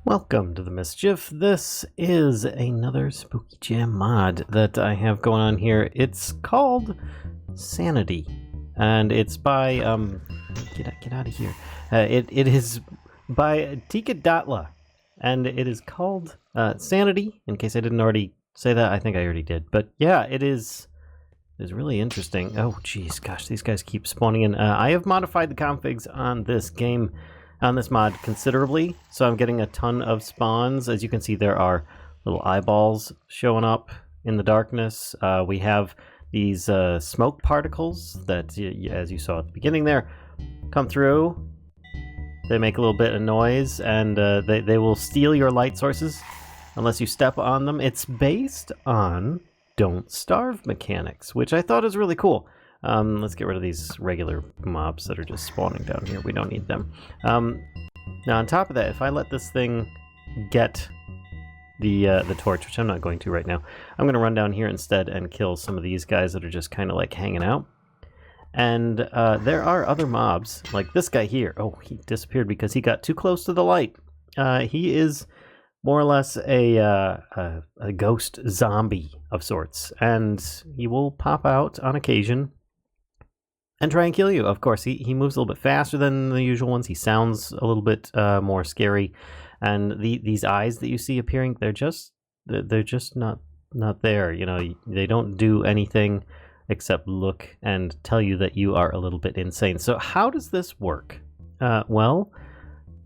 Welcome to the Mischief. This is another SpookyJam mod that I have going on here. It's called Sanity, and it's by get out of here. It is by tikkadatla, and it is called Sanity. In case I didn't already say that, I think I already did. But yeah, it is really interesting. Oh, geez, gosh, these guys keep spawning in. I have modified the configs on this game. On this mod considerably, so I'm getting a ton of spawns. As you can see, there are little eyeballs showing up in the darkness. We have these smoke particles that, as you saw at the beginning there, come through. They make a little bit of noise, and they will steal your light sources unless you step on them. It's based on Don't Starve mechanics, which I thought is really cool. Let's get rid of these regular mobs that are just spawning down here. We don't need them. Now, on top of that, if I let this thing get the torch, which I'm not going to right now, I'm going to run down here instead and kill some of these guys that are just kind of like hanging out. And there are other mobs, like this guy here. Oh, he disappeared because he got too close to the light. He is more or less a ghost zombie of sorts, and he will pop out on occasion and try and kill you. Of course, he moves a little bit faster than the usual ones. He sounds a little bit more scary, and these eyes that you see appearing, they're just not there. You know, they don't do anything except look and tell you that you are a little bit insane. So how does this work? Well,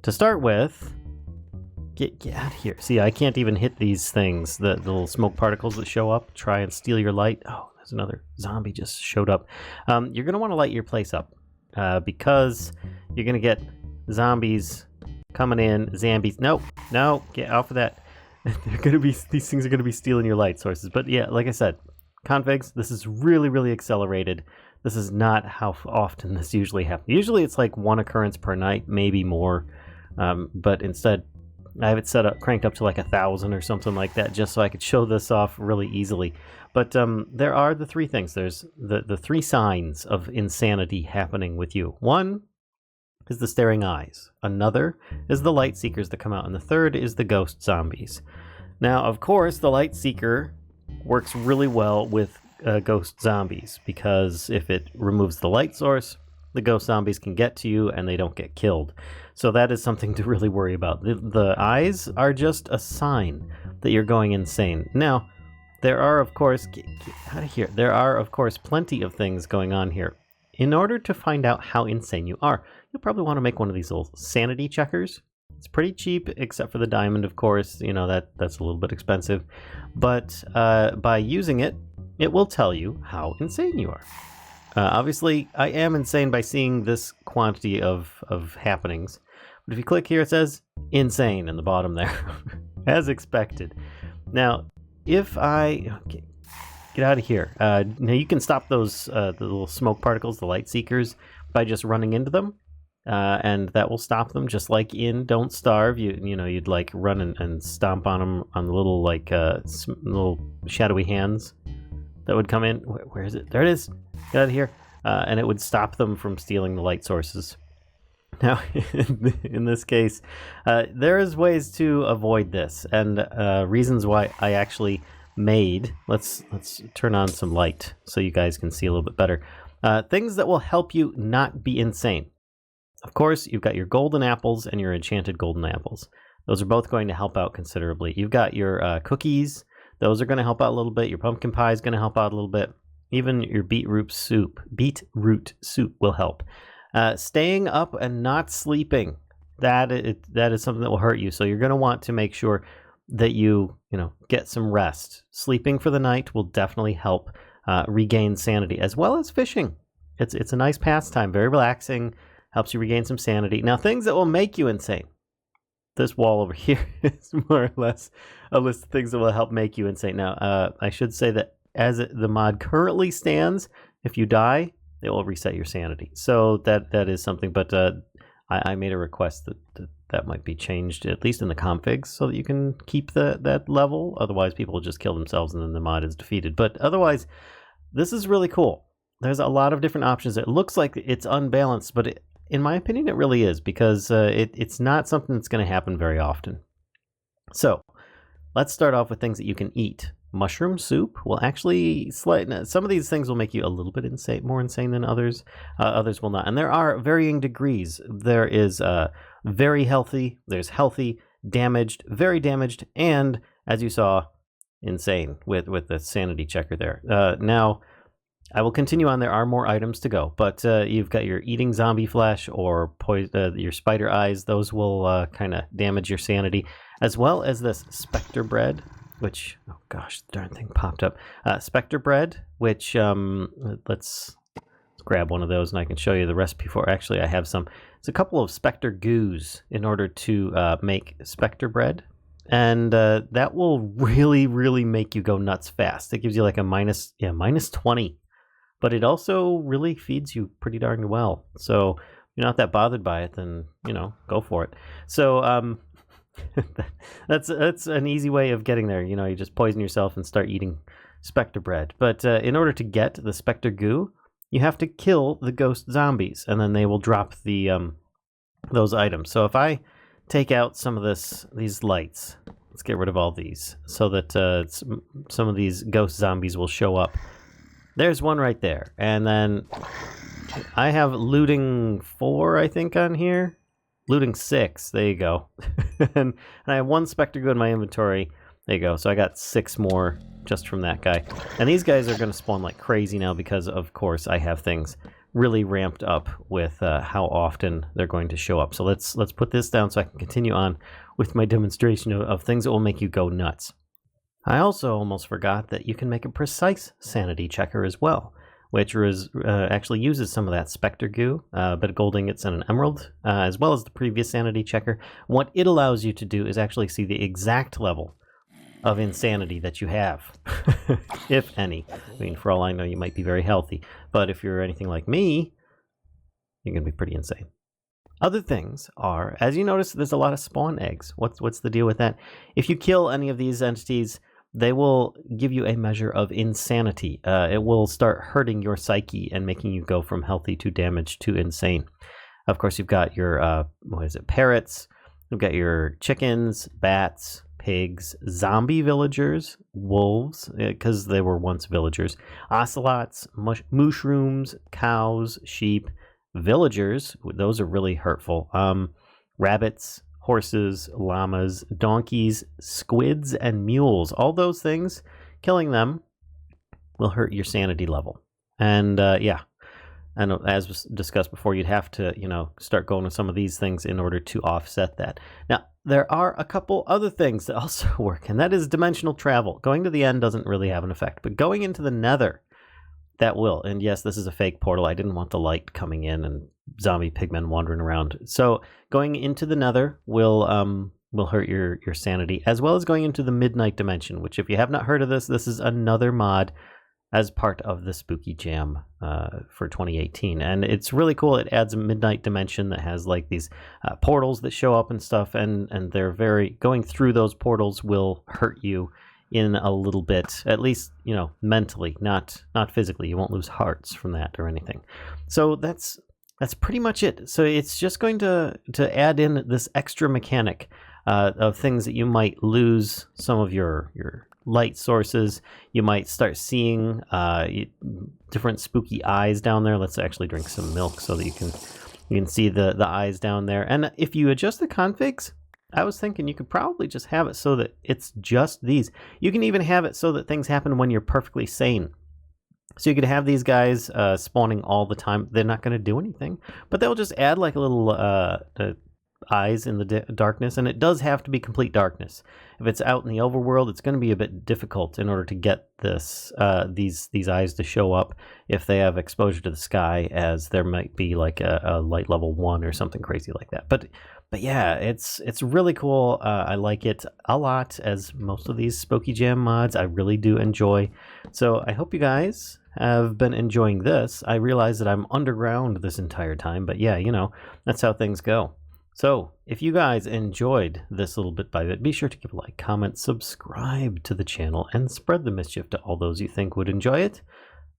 to start with, get out of here. See, I can't even hit these things, the little smoke particles that show up, try and steal your light. Oh, there's another zombie just showed up. You're going to want to light your place up because you're going to get zombies coming in. No, get off of that. These things are going to be stealing your light sources. But yeah, like I said, configs, this is really accelerated. This is not how often this usually happens. Usually it's like one occurrence per night, maybe more. But instead, I have it cranked up to like 1,000 or something like that, just so I could show this off really easily. But there are the three things. There's the three signs of insanity happening with you. One is the staring eyes. Another is the light seekers that come out. And the third is the ghost zombies. Now, of course, the light seeker works really well with ghost zombies, because if it removes the light source, the ghost zombies can get to you and they don't get killed. So that is something to really worry about. The eyes are just a sign that you're going insane. Now, there are, of course, get out of here. There are, of course, plenty of things going on here. In order to find out how insane you are, you'll probably want to make one of these little sanity checkers. It's pretty cheap, except for the diamond, of course. You know, that's a little bit expensive. But by using it, it will tell you how insane you are. Obviously, I am insane by seeing this quantity of happenings. But if you click here, it says insane in the bottom there, as expected. Now, if I get out of here, now you can stop those the little smoke particles, the light seekers, by just running into them, and that will stop them. Just like in Don't Starve, you'd like run and stomp on them on the little like little shadowy hands that would come in. Where is it? There it is. Get out of here. And it would stop them from stealing the light sources. Now, in this case, there is ways to avoid this, and reasons why I actually made. Let's turn on some light so you guys can see a little bit better. Things that will help you not be insane. Of course, you've got your golden apples and your enchanted golden apples. Those are both going to help out considerably. You've got your cookies. Those are going to help out a little bit. Your pumpkin pie is going to help out a little bit. Even your beetroot soup will help. Staying up and not sleeping, that is something that will hurt you. So you're going to want to make sure that you get some rest. Sleeping for the night will definitely help regain sanity, as well as fishing. It's a nice pastime, very relaxing, helps you regain some sanity. Now, things that will make you insane. This wall over here is more or less a list of things that will help make you insane. Now, I should say that as the mod currently stands, if you die, it will reset your sanity. So that is something, but I made a request that might be changed, at least in the configs, so that you can keep that level. Otherwise, people will just kill themselves and then the mod is defeated. But otherwise, this is really cool. There's a lot of different options. It looks like it's unbalanced, but in my opinion, it really is, because it's not something that's going to happen very often. So let's start off with things that you can eat. Mushroom soup will actually some of these things will make you a little bit more insane than others. Others will not, and there are varying degrees. There is very healthy, there's healthy, damaged, very damaged, and as you saw, insane with the sanity checker there. Now I will continue on. There are more items to go, but you've got your eating zombie flesh or your spider eyes. Those will kind of damage your sanity, as well as this Spectre Bread, which, oh gosh, the darn thing popped up. Specter Bread, which, let's grab one of those and I can show you the recipe for. Actually, I have some. It's a couple of Spectre goos in order to make Spectre Bread. And that will really, really make you go nuts fast. It gives you like a minus 20. But it also really feeds you pretty darn well. So if you're not that bothered by it, then, go for it. So that's an easy way of getting there. You just poison yourself and start eating Spectre Bread. But in order to get the Spectre goo, you have to kill the ghost zombies, and then they will drop those items. So if I take out some of these lights, let's get rid of all these, so that some of these ghost zombies will show up. There's one right there. And then I have looting 4, I think, on here. Looting 6. There you go. and I have 1 Spectre goo in my inventory. There you go. So I got 6 more just from that guy. And these guys are going to spawn like crazy now because, of course, I have things really ramped up with how often they're going to show up. So let's put this down so I can continue on with my demonstration of things that will make you go nuts. I also almost forgot that you can make a precise sanity checker as well, which actually uses some of that Spectre goo, a bit of gold ingots and an emerald, as well as the previous sanity checker. What it allows you to do is actually see the exact level of insanity that you have, if any. I mean, for all I know, you might be very healthy, but if you're anything like me, you're going to be pretty insane. Other things are, as you notice, there's a lot of spawn eggs. What's the deal with that? If you kill any of these entities, they will give you a measure of insanity. It will start hurting your psyche and making you go from healthy to damaged to insane. Of course, you've got your, parrots. You've got your chickens, bats, pigs, zombie villagers, wolves, because they were once villagers, ocelots, mushrooms, cows, sheep, villagers, those are really hurtful, rabbits, horses, llamas, donkeys, squids, and mules. All those things, killing them will hurt your sanity level. And and as was discussed before, you'd have to, start going with some of these things in order to offset that. Now, there are a couple other things that also work, and that is dimensional travel. Going to the end doesn't really have an effect, but going into the nether, that will. And yes, this is a fake portal. I didn't want the light coming in and zombie pigmen wandering around. So going into the nether will hurt your sanity, as well as going into the midnight dimension, which, if you have not heard of this is another mod as part of the SpookyJam for 2018. And it's really cool. It adds a midnight dimension that has like these portals that show up and stuff, and they're going through those portals will hurt you in a little bit, at least, mentally, not physically. You won't lose hearts from that or anything. So that's pretty much it. So it's just going to add in this extra mechanic of things that you might lose some of your light sources. You might start seeing different spooky eyes down there. Let's actually drink some milk so that you can see the eyes down there. And if you adjust the configs, I was thinking you could probably just have it so that it's just these. You can even have it so that things happen when you're perfectly sane. So you could have these guys spawning all the time. They're not going to do anything, but they'll just add like a little eyes in the darkness, and it does have to be complete darkness. If it's out in the overworld, it's going to be a bit difficult in order to get these eyes to show up if they have exposure to the sky, as there might be like a light level 1 or something crazy like that. But yeah, it's really cool. I like it a lot, as most of these SpookyJam mods I really do enjoy. So I hope you guys have been enjoying this. I realize that I'm underground this entire time, but yeah, that's how things go. So if you guys enjoyed this little bit by bit, be sure to give a like, comment, subscribe to the channel, and spread the mischief to all those you think would enjoy it,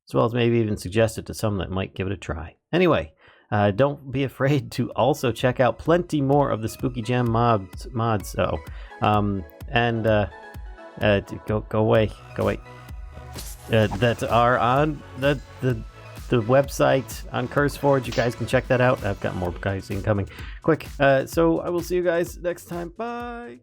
as well as maybe even suggest it to some that might give it a try. Anyway, don't be afraid to also check out plenty more of the SpookyJam mods. and go away, that are on the website on CurseForge. You guys can check that out. I've got more guys incoming. Quick. So I will see you guys next time. Bye.